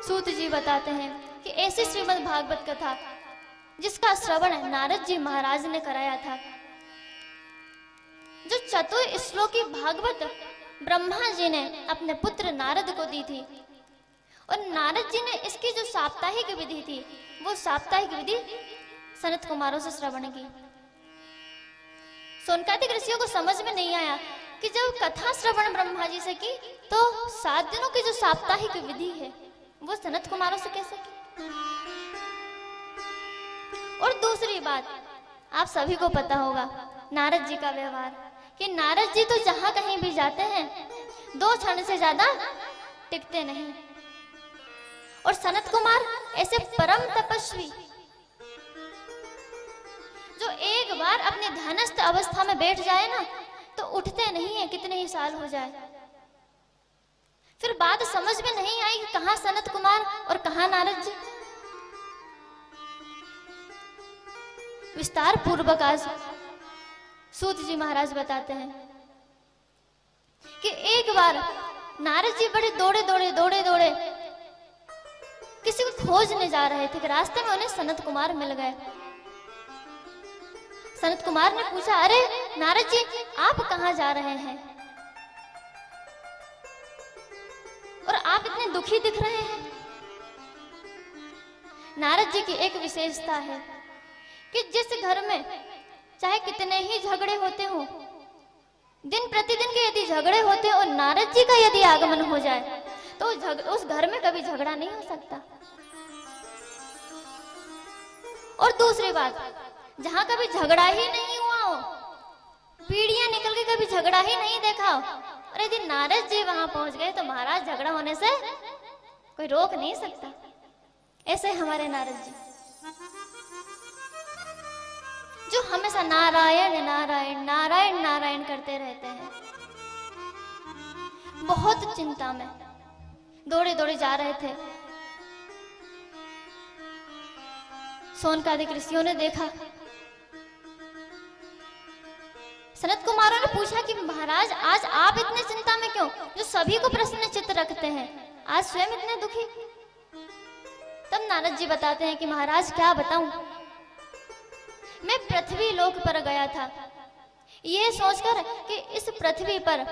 सूत जी बताते हैं कि ऐसी श्रीमद् भागवत कथा जिसका श्रवण नारद जी महाराज ने कराया था, जो चतुर श्लोकी भागवत ब्रह्मा जी ने अपने पुत्र नारद को दी थी, और नारद जी ने इसकी जो साप्ताहिक विधि थी वो साप्ताहिक विधि सनत कुमारों से श्रवण की। सोनकादिक ऋषियों को समझ में नहीं आया कि जब कथा श्रवण ब्रह्मा जी से की तो 7 दिनों की जो साप्ताहिक विधि है वो सनत कुमारों से कैसे की। और दूसरी बात, आप सभी को पता होगा नारद जी का व्यवहार, कि नारद जी तो जहां कहीं भी जाते हैं 2 क्षण से ज्यादा टिकते नहीं, और सनत कुमार ऐसे परम तपस्वी जो एक बार अपनी ध्यानस्थ अवस्था में बैठ जाए ना तो उठते नहीं है, कितने ही साल हो जाए। फिर बात समझ में नहीं आई कि कहां सनत कुमार और कहां नारद जी। विस्तार पूर्वक आज सूत जी महाराज बताते हैं कि एक बार नारद जी बड़े दौड़े दौड़े किसी को खोजने जा रहे थे कि रास्ते में उन्हें सनत कुमार मिल गए। सनत कुमार ने पूछा, अरे नारद जी आप कहां जा रहे हैं और आप इतने दुखी दिख रहे हैं। नारद जी की एक विशेषता है कि जिस घर में चाहे कितने ही झगड़े होते हो, दिन प्रतिदिन के यदि झगड़े होते और नारद जी का यदि आगमन हो जाए तो उस घर में कभी झगड़ा नहीं हो सकता। और दूसरी बात, जहां कभी झगड़ा ही नहीं हुआ हो, पीढ़ियां निकल के कभी झगड़ा ही नहीं देखा हो, और यदि नारद जी वहां पहुंच गए तो महाराज झगड़ा होने से कोई रोक नहीं सकता। ऐसे हमारे नारद जी जो हमेशा नारायण नारायण नारायण नारायण करते रहते हैं, बहुत चिंता में दौड़े दौड़े जा रहे थे। सोनकादिक ऋषियों ने देखा, सनत कुमारों ने पूछा कि महाराज आज आप इतने चिंता में क्यों, जो सभी को प्रसन्न चित्त रखते हैं, आज स्वयं इतने दुखी। तब नारद जी बताते हैं कि महाराज क्या बताऊं, मैं पृथ्वी लोक पर गया था ये सोचकर कि इस पृथ्वी पर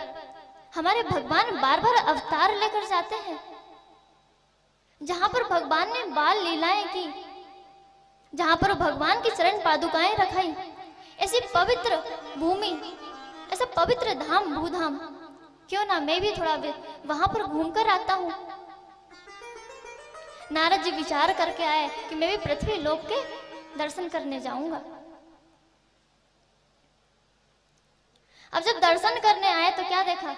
हमारे भगवान बार बार अवतार लेकर जाते हैं, जहां पर भगवान ने बाल लीलाएं की, जहां पर भगवान की चरण पादुकाएं रखाई, ऐसी पवित्र भूमि, ऐसा पवित्र धाम भूधाम, क्यों ना मैं भी थोड़ा वहां पर घूमकर आता हूं। नारद जी विचार करके आए कि मैं भी पृथ्वी लोक के दर्शन करने जाऊंगा। अब जब दर्शन करने आए तो क्या देखा,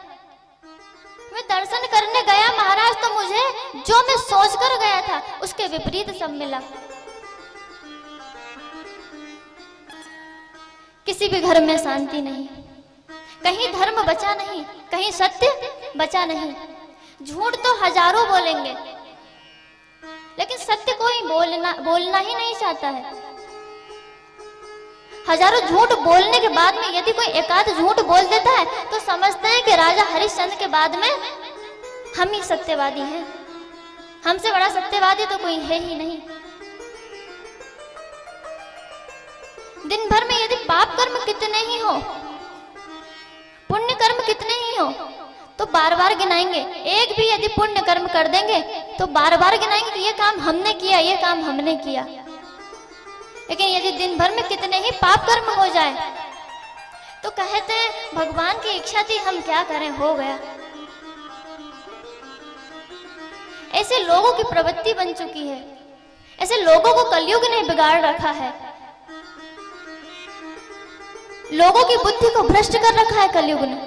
मैं दर्शन करने गया महाराज तो मुझे जो मैं सोच कर गया था उसके विपरीत सब मिला। किसी भी घर में शांति नहीं, कहीं धर्म बचा नहीं, कहीं सत्य बचा नहीं। झूठ तो हजारों बोलेंगे लेकिन सत्य कोई बोलना ही नहीं चाहता है। हजारों झूठ बोलने के बाद में यदि कोई एकाध झूठ बोल देता है तो समझते हैं कि राजा हरिश्चंद्र के बाद में हम ही सत्यवादी हैं, हमसे बड़ा सत्यवादी तो कोई है ही नहीं। दिन भर में यदि पाप कर्म कितने ही हो, पुण्य कर्म कितने ही हो, तो बार बार गिनाएंगे। एक भी यदि पुण्य कर्म कर देंगे तो बार बार गिनाएंगे कि ये काम हमने किया, ये काम हमने किया। लेकिन यदि दिन भर में कितने ही पाप कर्म हो जाए तो कहते हैं भगवान की इच्छा थी, हम क्या करें, हो गया। ऐसे लोगों की प्रवृत्ति बन चुकी है, ऐसे लोगों को कलयुग ने बिगाड़ रखा है, लोगों की बुद्धि को भ्रष्ट कर रखा है कलयुग ने।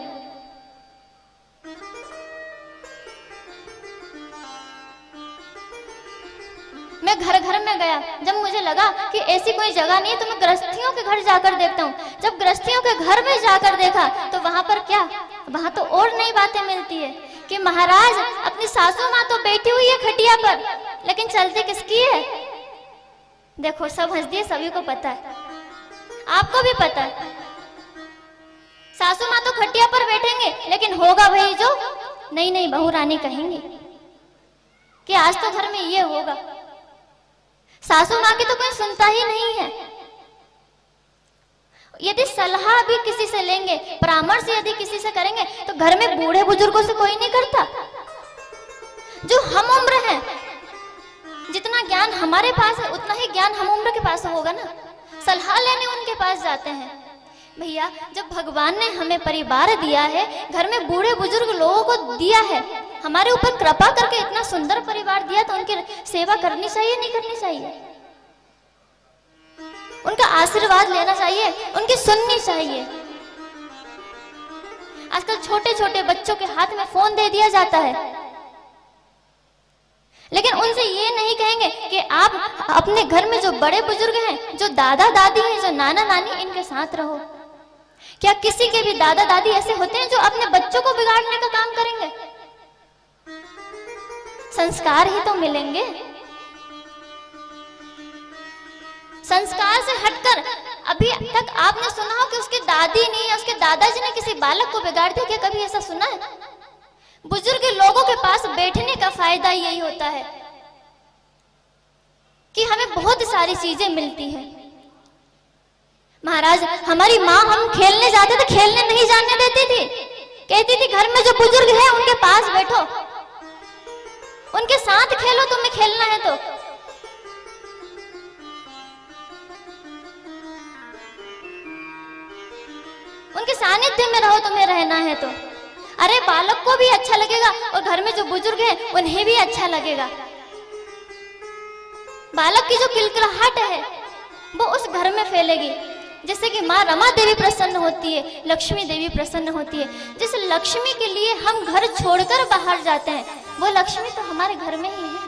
मैं घर घर में गया, जब मुझे लगा कि ऐसी कोई जगह नहीं है तो मैं गृहस्थियों के घर जाकर देखता हूँ। जब गृहस्थियों के घर में जाकर देखा तो वहां पर क्या, वहां तो और नई बातें मिलती है कि महाराज अपनी सासू माँ तो बैठी हुई है खटिया पर, लेकिन चलती किसकी है। देखो सब हंस दिए, सभी को पता है, आपको भी पता है। सासू माँ तो खटिया पर बैठेंगे लेकिन होगा वही जो नई नई बहू रानी कहेंगे कि आज तो घर में ये होगा। सासू माँ की तो कोई सुनता ही नहीं है। यदि सलाह भी किसी से लेंगे, परामर्श यदि किसी से करेंगे, तो घर में बूढ़े बुजुर्गों से कोई नहीं करता। जो हम उम्र हैं, जितना ज्ञान हमारे पास है उतना ही ज्ञान हम उम्र के पास होगा ना। सलाह लेने उनके पास जाते हैं। भैया, जब भगवान ने हमें परिवार दिया है, घर में बूढ़े बुजुर्ग लोगों को दिया है, हमारे ऊपर कृपा करके इतना सुंदर परिवार दिया, तो उनकी सेवा करनी चाहिए नहीं करनी चाहिए? उनका आशीर्वाद लेना चाहिए, उनकी सुननी चाहिए। आजकल छोटे छोटे बच्चों के हाथ में फोन दे दिया जाता है, लेकिन उनसे ये नहीं कहेंगे कि आप अपने घर में जो बड़े बुजुर्ग हैं, जो दादा दादी हैं, जो नाना नानी, इनके साथ रहो। क्या किसी के भी दादा दादी ऐसे होते हैं जो अपने बच्चों को बिगाड़ने का काम करेंगे? संस्कार ही तो मिलेंगे। संस्कार से हटकर अभी तक आपने सुना हो कि उसकी दादी ने या उसके दादाजी ने किसी बालक को बिगाड़ दिया? क्या कभी ऐसा सुना है? बुजुर्ग लोगों के पास बैठने का फायदा यही होता है कि हमें बहुत सारी चीजें मिलती हैं। महाराज, हमारी माँ हम खेलने जाते थे, खेलने नहीं जाने देती थी। कहती थी घर में जो बुजुर्ग है उनके पास बैठो, उनके साथ खेलो, तुम्हें खेलना है तो। उनके सानिध्य में रहो, तुम्हें रहना है तो। अरे बालक को भी अच्छा लगेगा और घर में जो बुजुर्ग हैं उन्हें भी अच्छा लगेगा। बालक की जो किलकिलाहट है वो उस घर में फैलेगी, जिससे कि माँ रमा देवी प्रसन्न होती है, लक्ष्मी देवी प्रसन्न होती है। जिस लक्ष्मी के लिए हम घर छोड़कर बाहर जाते हैं, वो लक्ष्मी तो हमारे घर में ही है।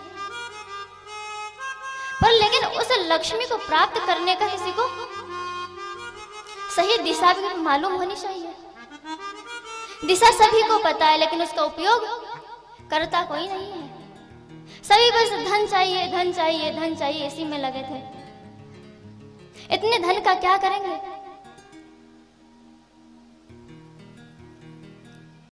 पर लेकिन उस लक्ष्मी को प्राप्त करने का किसी को सही दिशा भी मालूम होनी चाहिए। दिशा सभी को पता है, लेकिन उसका उपयोग करता कोई नहीं है। सभी बस धन चाहिए, धन चाहिए, धन चाहिए, इसी में लगे थे। इतने धन का क्या करेंगे?